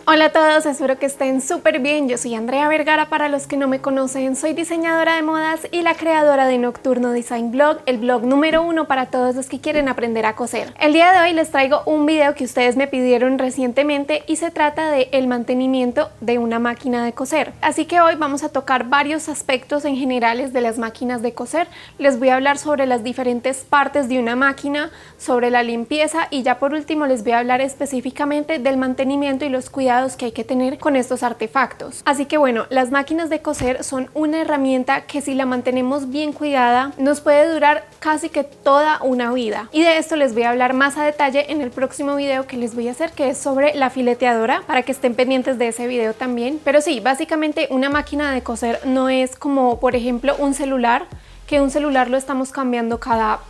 Hola a todos, espero que estén súper bien. Yo soy Andrea Vergara, para los que no me conocen, soy diseñadora de modas y la creadora de Nocturno Design Blog, el blog número 1 para todos los que quieren aprender a coser. El día de hoy les traigo un video que ustedes me pidieron recientemente y se trata de el mantenimiento de una máquina de coser. Así que hoy vamos a tocar varios aspectos en generales de las máquinas de coser. Les voy a hablar sobre las diferentes partes de una máquina, sobre la limpieza y ya por último les voy a hablar específicamente del mantenimiento y los cuidados que hay que tener con estos artefactos. Así que bueno, las máquinas de coser son una herramienta que si la mantenemos bien cuidada nos puede durar casi que toda una vida, y de esto les voy a hablar más a detalle en el próximo video que les voy a hacer, que es sobre la fileteadora, para que estén pendientes de ese video también. Pero sí, básicamente una máquina de coser no es como por ejemplo un celular, que un celular lo estamos cambiando cada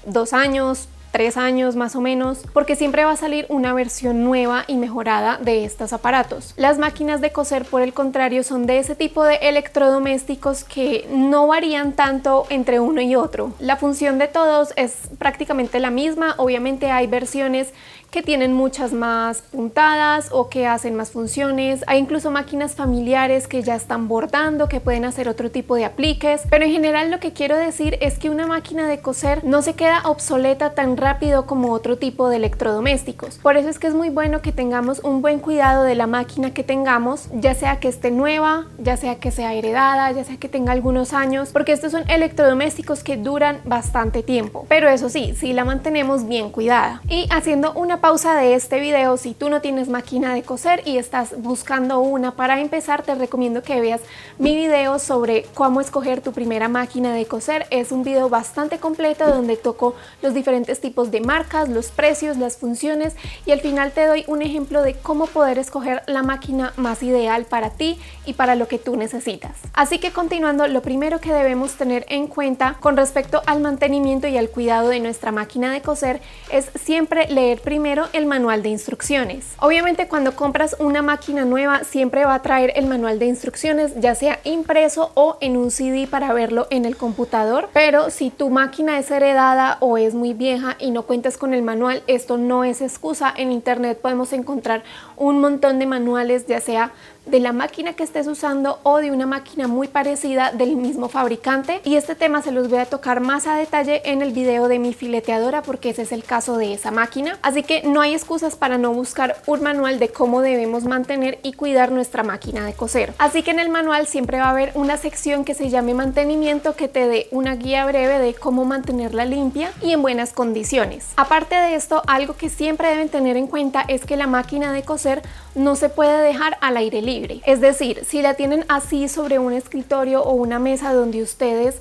2 años, 3 años más o menos, porque siempre va a salir una versión nueva y mejorada de estos aparatos. Las máquinas de coser, por el contrario, son de ese tipo de electrodomésticos que no varían tanto entre uno y otro. La función de todos es prácticamente la misma. Obviamente hay versiones que tienen muchas más puntadas o que hacen más funciones. Hay incluso máquinas familiares que ya están bordando, que pueden hacer otro tipo de apliques, pero en general lo que quiero decir es que una máquina de coser no se queda obsoleta tan rápido como otro tipo de electrodomésticos. Por eso es que es muy bueno que tengamos un buen cuidado de la máquina que tengamos, ya sea que esté nueva, ya sea que sea heredada, ya sea que tenga algunos años, porque estos son electrodomésticos que duran bastante tiempo, pero eso sí, si la mantenemos bien cuidada. Y haciendo una pausa de este video, si tú no tienes máquina de coser y estás buscando una para empezar, te recomiendo que veas mi video sobre cómo escoger tu primera máquina de coser. Es un video bastante completo donde toco los diferentes tipos de marcas, los precios, las funciones, y al final te doy un ejemplo de cómo poder escoger la máquina más ideal para ti y para lo que tú necesitas. Así que continuando, lo primero que debemos tener en cuenta con respecto al mantenimiento y al cuidado de nuestra máquina de coser es siempre leer primero el manual de instrucciones. Obviamente cuando compras una máquina nueva siempre va a traer el manual de instrucciones, ya sea impreso o en un CD para verlo en el computador, pero si tu máquina es heredada o es muy vieja y no cuentas con el manual, esto no es excusa. En internet podemos encontrar un montón de manuales, ya sea de la máquina que estés usando o de una máquina muy parecida del mismo fabricante, y este tema se los voy a tocar más a detalle en el video de mi fileteadora, porque ese es el caso de esa máquina. Así que no hay excusas para no buscar un manual de cómo debemos mantener y cuidar nuestra máquina de coser. Así que en el manual siempre va a haber una sección que se llame mantenimiento, que te dé una guía breve de cómo mantenerla limpia y en buenas condiciones. Aparte de esto, algo que siempre deben tener en cuenta es que la máquina de coser no se puede dejar al aire libre. Es decir, si la tienen así sobre un escritorio o una mesa donde ustedes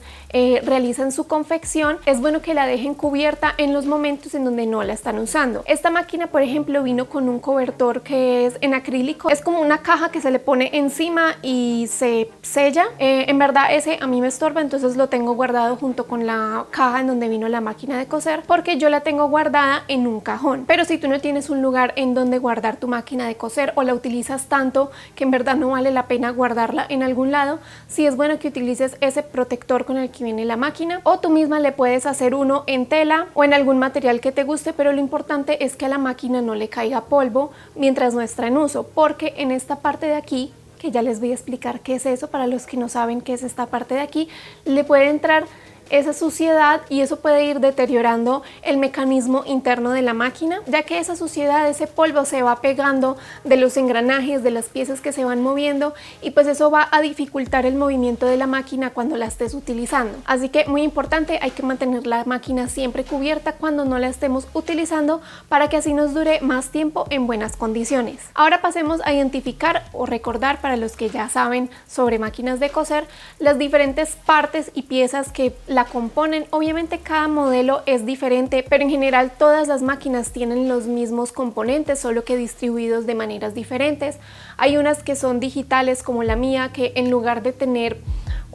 realizan su confección, es bueno que la dejen cubierta en los momentos en donde no la están usando. Esta máquina, por ejemplo, vino con un cobertor que es en acrílico. Es como una caja que se le pone encima y se sella. En verdad ese a mí me estorba, entonces lo tengo guardado junto con la caja en donde vino la máquina de coser, porque yo la tengo guardada en un cajón. Pero si tú no tienes un lugar en donde guardar tu máquina de coser o la utilizas tanto que en verdad no vale la pena guardarla en algún lado, sí es bueno que utilices ese protector con el que viene la máquina, o tú misma le puedes hacer uno en tela o en algún material que te guste, pero lo importante es que a la máquina no le caiga polvo mientras no está en uso, porque en esta parte de aquí, que ya les voy a explicar qué es eso para los que no saben qué es esta parte de aquí, le puede entrar esa suciedad y eso puede ir deteriorando el mecanismo interno de la máquina, ya que esa suciedad, ese polvo se va pegando de los engranajes, de las piezas que se van moviendo, y pues eso va a dificultar el movimiento de la máquina cuando la estés utilizando. Así que muy importante, hay que mantener la máquina siempre cubierta cuando no la estemos utilizando, para que así nos dure más tiempo en buenas condiciones. Ahora pasemos a identificar o recordar, para los que ya saben sobre máquinas de coser, las diferentes partes y piezas que la componen. Obviamente cada modelo es diferente, pero en general todas las máquinas tienen los mismos componentes, solo que distribuidos de maneras diferentes. Hay unas que son digitales, como la mía, que en lugar de tener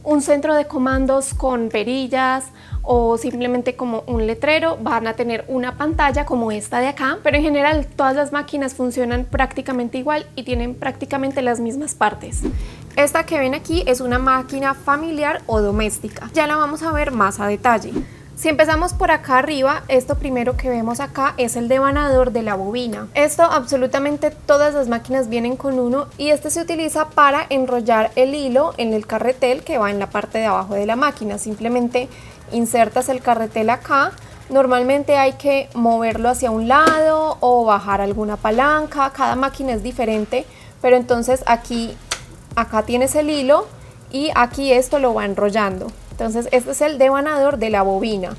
un centro de comandos con perillas o simplemente como un letrero, van a tener una pantalla como esta de acá, pero en general todas las máquinas funcionan prácticamente igual y tienen prácticamente las mismas partes. Esta que ven aquí es una máquina familiar o doméstica, ya la vamos a ver más a detalle. Si empezamos por acá arriba, esto primero que vemos acá es el devanador de la bobina. Esto absolutamente todas las máquinas vienen con uno y este se utiliza para enrollar el hilo en el carretel que va en la parte de abajo de la máquina. Simplemente insertas el carretel acá. Normalmente hay que moverlo hacia un lado o bajar alguna palanca. Cada máquina es diferente, pero entonces acá tienes el hilo y aquí esto lo va enrollando. Entonces este es el devanador de la bobina.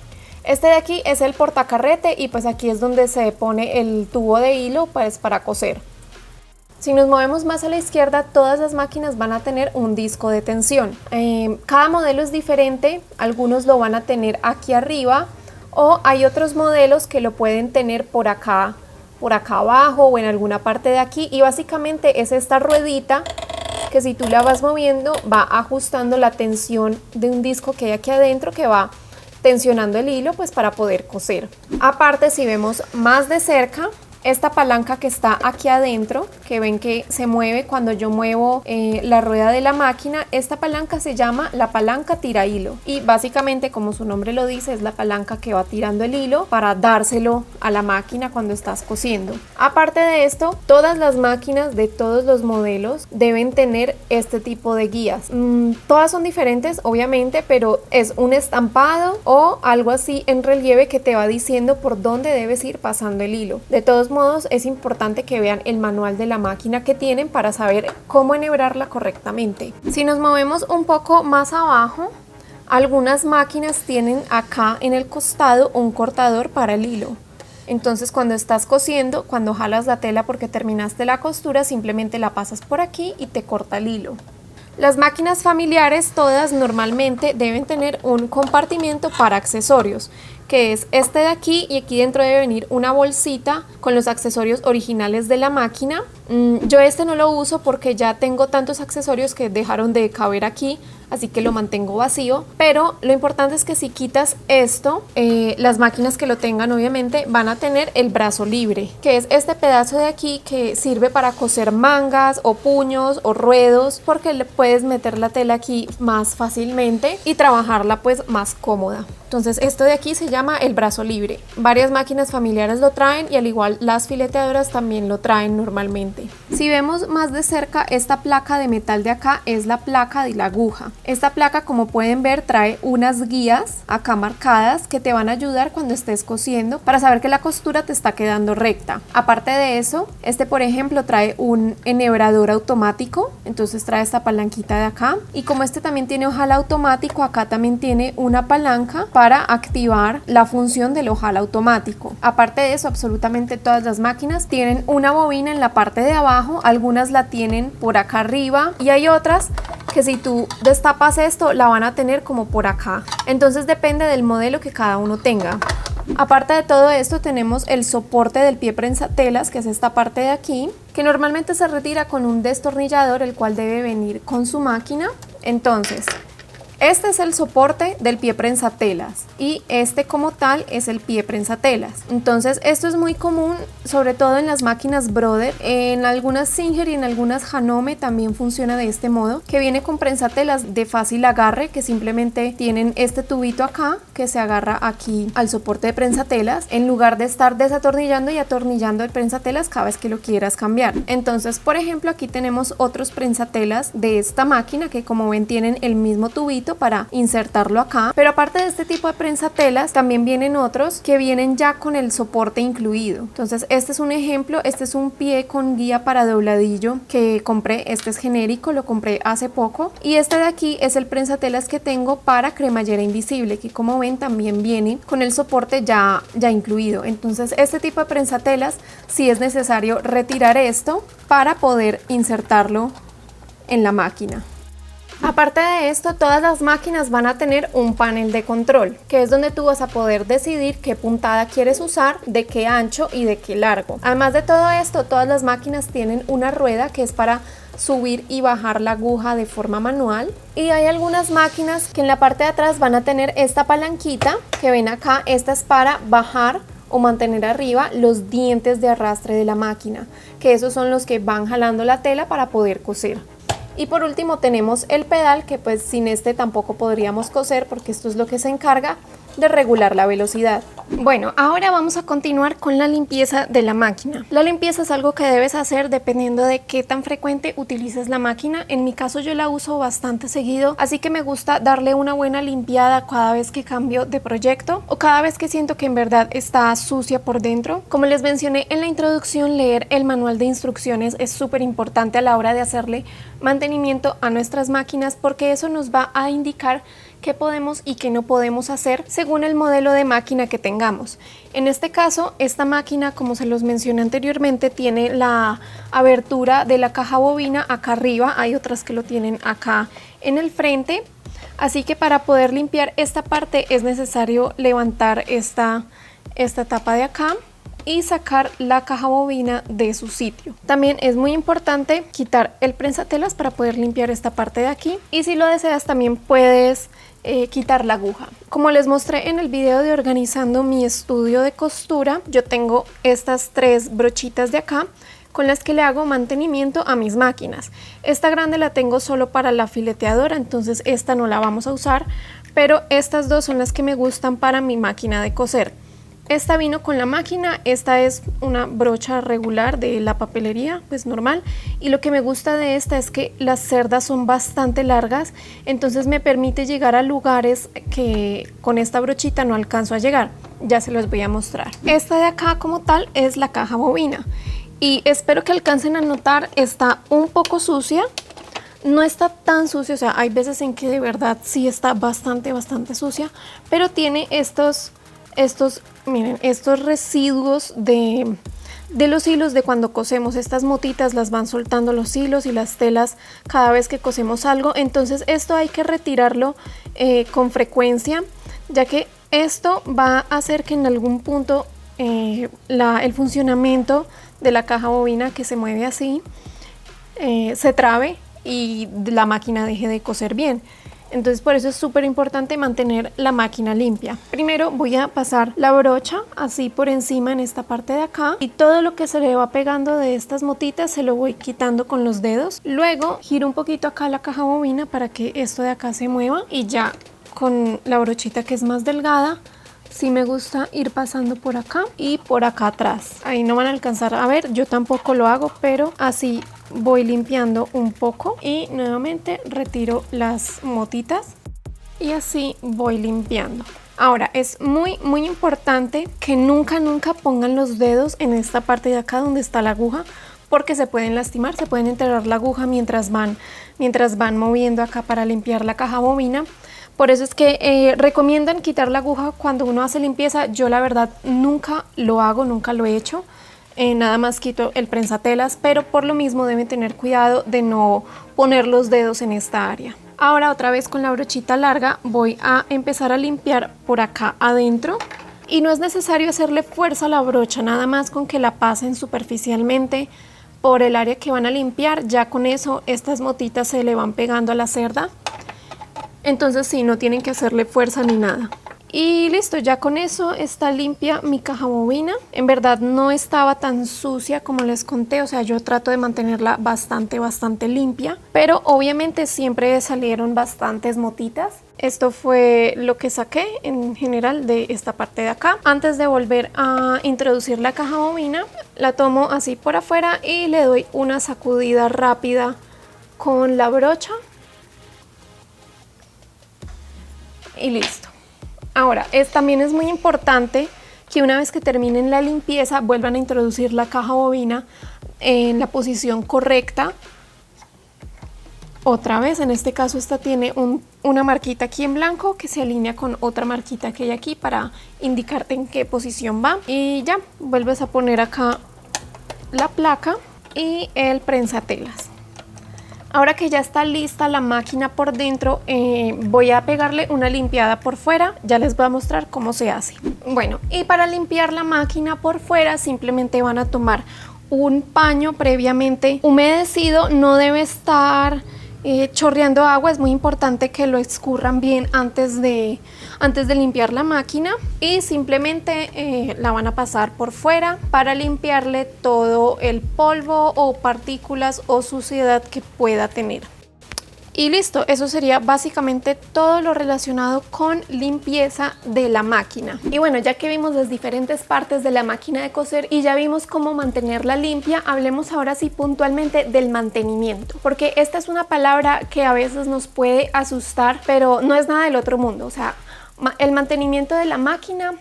Este de aquí es el portacarrete y pues aquí es donde se pone el tubo de hilo pues para coser. Si nos movemos más a la izquierda, todas las máquinas van a tener un disco de tensión. Cada modelo es diferente, algunos lo van a tener aquí arriba o hay otros modelos que lo pueden tener por acá abajo o en alguna parte de aquí y básicamente es esta ruedita que si tú la vas moviendo va ajustando la tensión de un disco que hay aquí adentro que va tensionando el hilo pues para poder coser. Aparte, si vemos más de cerca, esta palanca que está aquí adentro, que ven que se mueve cuando yo muevo la rueda de la máquina, esta palanca se llama la palanca tira hilo y básicamente, como su nombre lo dice, es la palanca que va tirando el hilo para dárselo a la máquina cuando estás cosiendo. Aparte de esto, todas las máquinas de todos los modelos deben tener este tipo de guías. Todas son diferentes obviamente, pero es un estampado o algo así en relieve que te va diciendo por dónde debes ir pasando el hilo. De todos modos, es importante que vean el manual de la máquina que tienen para saber cómo enhebrarla correctamente. Si nos movemos un poco más abajo, algunas máquinas tienen acá en el costado un cortador para el hilo. Entonces cuando estás cosiendo, cuando jalas la tela porque terminaste la costura, simplemente la pasas por aquí y te corta el hilo. Las máquinas familiares todas normalmente deben tener un compartimiento para accesorios, que es este de aquí, y aquí dentro debe venir una bolsita con los accesorios originales de la máquina. Yo este no lo uso porque ya tengo tantos accesorios que dejaron de caber aquí, así que lo mantengo vacío, pero lo importante es que si quitas esto, las máquinas que lo tengan obviamente van a tener el brazo libre, que es este pedazo de aquí que sirve para coser mangas o puños o ruedos, porque le puedes meter la tela aquí más fácilmente y trabajarla pues más cómoda. Entonces esto de aquí se llama el brazo libre. Varias máquinas familiares lo traen y al igual las fileteadoras también lo traen normalmente. Si vemos más de cerca, esta placa de metal de acá es la placa de la aguja. Esta placa, como pueden ver, trae unas guías acá marcadas que te van a ayudar cuando estés cosiendo para saber que la costura te está quedando recta. Aparte de eso, este por ejemplo trae un enhebrador automático, entonces trae esta palanquita de acá, y como este también tiene ojal automático, acá también tiene una palanca para activar la función del ojal automático. Aparte de eso, absolutamente todas las máquinas tienen una bobina en la parte de abajo, algunas la tienen por acá arriba y hay otras que si tú destapas esto la van a tener como por acá. Entonces depende del modelo que cada uno tenga. Aparte de todo esto, tenemos el soporte del pie prensatelas, que es esta parte de aquí, que normalmente se retira con un destornillador, el cual debe venir con su máquina. Entonces, este es el soporte del pie prensatelas y este como tal es el pie prensatelas. Entonces esto es muy común, sobre todo en las máquinas Brother. En algunas Singer y en algunas Janome también funciona de este modo, que viene con prensatelas de fácil agarre, que simplemente tienen este tubito acá que se agarra aquí al soporte de prensatelas, en lugar de estar desatornillando y atornillando el prensatelas cada vez que lo quieras cambiar. Entonces, por ejemplo, aquí tenemos otros prensatelas de esta máquina que, como ven, tienen el mismo tubito para insertarlo acá, pero aparte de este tipo de prensatelas también vienen otros que vienen ya con el soporte incluido. Entonces este es un ejemplo, este es un pie con guía para dobladillo que compré, este es genérico, lo compré hace poco, y este de aquí es el prensatelas que tengo para cremallera invisible, que como ven también viene con el soporte ya incluido. Entonces este tipo de prensatelas sí es necesario retirar esto para poder insertarlo en la máquina. Aparte de esto, todas las máquinas van a tener un panel de control, que es donde tú vas a poder decidir qué puntada quieres usar, de qué ancho y de qué largo. Además de todo esto, todas las máquinas tienen una rueda que es para subir y bajar la aguja de forma manual, y hay algunas máquinas que en la parte de atrás van a tener esta palanquita que ven acá. Esta es para bajar o mantener arriba los dientes de arrastre de la máquina, que esos son los que van jalando la tela para poder coser. Y por último tenemos el pedal, que pues sin este tampoco podríamos coser, porque esto es lo que se encarga de regular la velocidad. Bueno, ahora vamos a continuar con la limpieza de la máquina. La limpieza es algo que debes hacer dependiendo de qué tan frecuente utilices la máquina. En mi caso yo la uso bastante seguido, así que me gusta darle una buena limpiada cada vez que cambio de proyecto o cada vez que siento que en verdad está sucia por dentro. Como les mencioné en la introducción, leer el manual de instrucciones es súper importante a la hora de hacerle mantenimiento a nuestras máquinas, porque eso nos va a indicar qué podemos y qué no podemos hacer según el modelo de máquina que tengamos. En este caso, esta máquina, como se los mencioné anteriormente, tiene la abertura de la caja bobina acá arriba. Hay otras que lo tienen acá en el frente, así que para poder limpiar esta parte es necesario levantar esta tapa de acá y sacar la caja bobina de su sitio. También es muy importante quitar el prensatelas para poder limpiar esta parte de aquí, y si lo deseas también puedes quitar la aguja. Como les mostré en el video de organizando mi estudio de costura, yo tengo estas 3 brochitas de acá con las que le hago mantenimiento a mis máquinas. Esta grande la tengo solo para la fileteadora, entonces esta no la vamos a usar, pero estas 2 son las que me gustan para mi máquina de coser. Esta vino con la máquina, esta es una brocha regular de la papelería, pues normal, y lo que me gusta de esta es que las cerdas son bastante largas, entonces me permite llegar a lugares que con esta brochita no alcanzo a llegar. Ya se los voy a mostrar. Esta de acá como tal es la caja bobina y espero que alcancen a notar, está un poco sucia. No está tan sucia, o sea, hay veces en que de verdad sí está bastante sucia, pero tiene miren, estos residuos de los hilos de cuando cosemos. Estas motitas las van soltando los hilos y las telas cada vez que cosemos algo, entonces esto hay que retirarlo con frecuencia, ya que esto va a hacer que en algún punto el funcionamiento de la caja bobina, que se mueve así, se trabe y la máquina deje de coser bien. Entonces por eso es súper importante mantener la máquina limpia. Primero voy a pasar la brocha así por encima en esta parte de acá, y todo lo que se le va pegando de estas motitas se lo voy quitando con los dedos. Luego giro un poquito acá la caja bobina para que esto de acá se mueva, y ya con la brochita que es más delgada sí me gusta ir pasando por acá y por acá atrás. Ahí no van a alcanzar a ver, yo tampoco lo hago, pero así voy limpiando un poco y nuevamente retiro las motitas y así voy limpiando. Ahora es muy importante que nunca pongan los dedos en esta parte de acá donde está la aguja, porque se pueden lastimar, se pueden enterrar la aguja mientras van moviendo acá para limpiar la caja bobina. Por eso es que recomiendan quitar la aguja cuando uno hace limpieza. Yo la verdad nunca lo hago, nunca lo he hecho. Nada más quito el prensatelas, pero por lo mismo deben tener cuidado de no poner los dedos en esta área. Ahora otra vez con la brochita larga voy a empezar a limpiar por acá adentro. Y no es necesario hacerle fuerza a la brocha, nada más con que la pasen superficialmente por el área que van a limpiar. Ya con eso estas motitas se le van pegando a la cerda. Entonces sí, no tienen que hacerle fuerza ni nada. Y listo, ya con eso está limpia mi caja bobina. En verdad no estaba tan sucia como les conté, o sea, yo trato de mantenerla bastante limpia, pero obviamente siempre salieron bastantes motitas. Esto fue lo que saqué en general de esta parte de acá. Antes de volver a introducir la caja bobina, la tomo así por afuera y le doy una sacudida rápida con la brocha. Y listo. Ahora, también es muy importante que una vez que terminen la limpieza vuelvan a introducir la caja bobina en la posición correcta. Otra vez, en este caso esta tiene una marquita aquí en blanco que se alinea con otra marquita que hay aquí para indicarte en qué posición va. Y ya, vuelves a poner acá la placa y el prensatelas. Ahora que ya está lista la máquina por dentro, voy a pegarle una limpiada por fuera. Ya les voy a mostrar cómo se hace. Bueno, y para limpiar la máquina por fuera simplemente van a tomar un paño previamente humedecido. No debe estar chorreando agua, es muy importante que lo escurran bien antes de limpiar la máquina, y simplemente la van a pasar por fuera para limpiarle todo el polvo o partículas o suciedad que pueda tener. Y listo, eso sería básicamente todo lo relacionado con limpieza de la máquina. Y bueno, ya que vimos las diferentes partes de la máquina de coser y ya vimos cómo mantenerla limpia, hablemos ahora sí puntualmente del mantenimiento, porque esta es una palabra que a veces nos puede asustar, pero no es nada del otro mundo. O sea, el mantenimiento de la máquina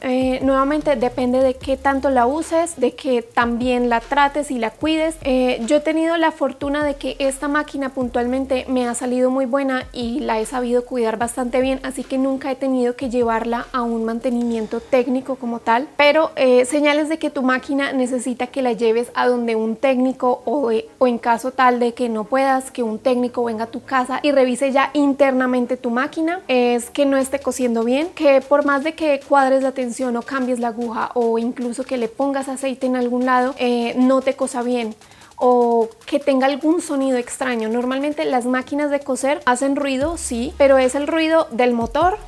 nuevamente depende de qué tanto la uses, de que también la trates y la cuides. Yo he tenido la fortuna de que esta máquina puntualmente me ha salido muy buena y la he sabido cuidar bastante bien, así que nunca he tenido que llevarla a un mantenimiento técnico como tal, pero señales de que tu máquina necesita que la lleves a donde un técnico o en caso tal de que no puedas, que un técnico venga a tu casa y revise ya internamente tu máquina, es que no esté cosiendo bien, que por más de que cuadres la tensión o cambies la aguja o incluso que le pongas aceite en algún lado, no te cosa bien, o que tenga algún sonido extraño. Normalmente las máquinas de coser hacen ruido, sí, pero es el ruido del motor,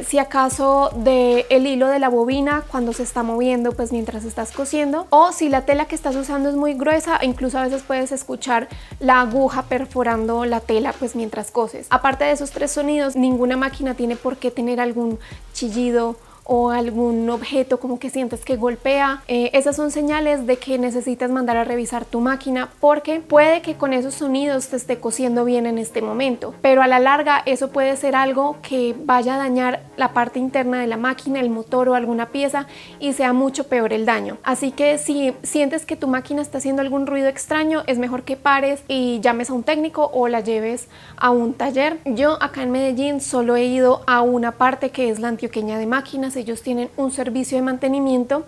si acaso del hilo de la bobina cuando se está moviendo pues mientras estás cosiendo, o si la tela que estás usando es muy gruesa, incluso a veces puedes escuchar la aguja perforando la tela pues mientras coses. Aparte de esos tres sonidos, ninguna máquina tiene por qué tener algún chillido o algún objeto como que sientes que golpea. Esas son señales de que necesitas mandar a revisar tu máquina, porque puede que con esos sonidos te esté cosiendo bien en este momento, pero a la larga eso puede ser algo que vaya a dañar la parte interna de la máquina, el motor o alguna pieza, y sea mucho peor el daño. Así que si sientes que tu máquina está haciendo algún ruido extraño, es mejor que pares y llames a un técnico o la lleves a un taller. Yo acá en Medellín solo he ido a una parte que es la Antioqueña de Máquinas. Ellos tienen un servicio de mantenimiento,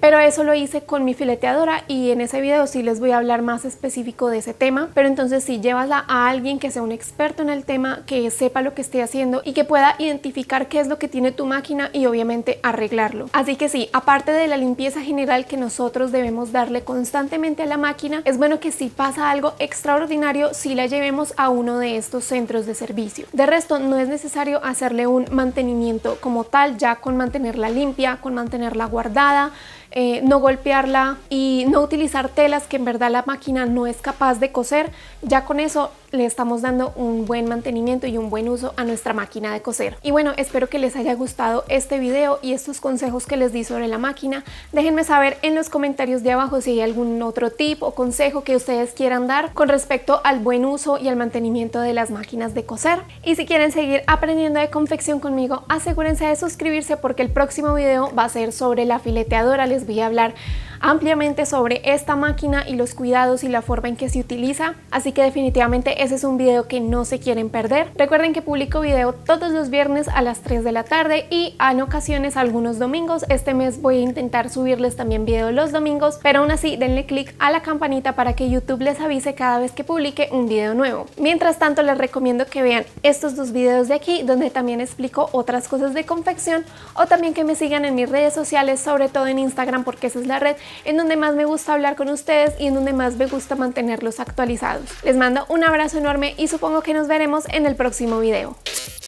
pero eso lo hice con mi fileteadora y en ese video sí les voy a hablar más específico de ese tema. Pero entonces sí, llévala a alguien que sea un experto en el tema, que sepa lo que esté haciendo y que pueda identificar qué es lo que tiene tu máquina y obviamente arreglarlo. Así que sí, aparte de la limpieza general que nosotros debemos darle constantemente a la máquina, es bueno que si pasa algo extraordinario, sí la llevemos a uno de estos centros de servicio. De resto, no es necesario hacerle un mantenimiento como tal, ya con mantenerla limpia, con mantenerla guardada, no golpearla y no utilizar telas que en verdad la máquina no es capaz de coser. Ya con eso le estamos dando un buen mantenimiento y un buen uso a nuestra máquina de coser. Y bueno, espero que les haya gustado este video y estos consejos que les di sobre la máquina. Déjenme saber en los comentarios de abajo si hay algún otro tip o consejo que ustedes quieran dar con respecto al buen uso y al mantenimiento de las máquinas de coser. Y si quieren seguir aprendiendo de confección conmigo, asegúrense de suscribirse, porque el próximo video va a ser sobre la fileteadora. Les voy a hablar ampliamente sobre esta máquina y los cuidados y la forma en que se utiliza, así que definitivamente ese es un video que no se quieren perder. Recuerden que publico video todos los viernes a las 3 de la tarde y en ocasiones algunos domingos. Este mes voy a intentar subirles también video los domingos, pero aún así denle click a la campanita para que YouTube les avise cada vez que publique un video nuevo. Mientras tanto, les recomiendo que vean estos dos videos de aquí, donde también explico otras cosas de confección, o también que me sigan en mis redes sociales, sobre todo en Instagram, porque esa es la red en donde más me gusta hablar con ustedes y en donde más me gusta mantenerlos actualizados. Les mando un abrazo enorme y supongo que nos veremos en el próximo video.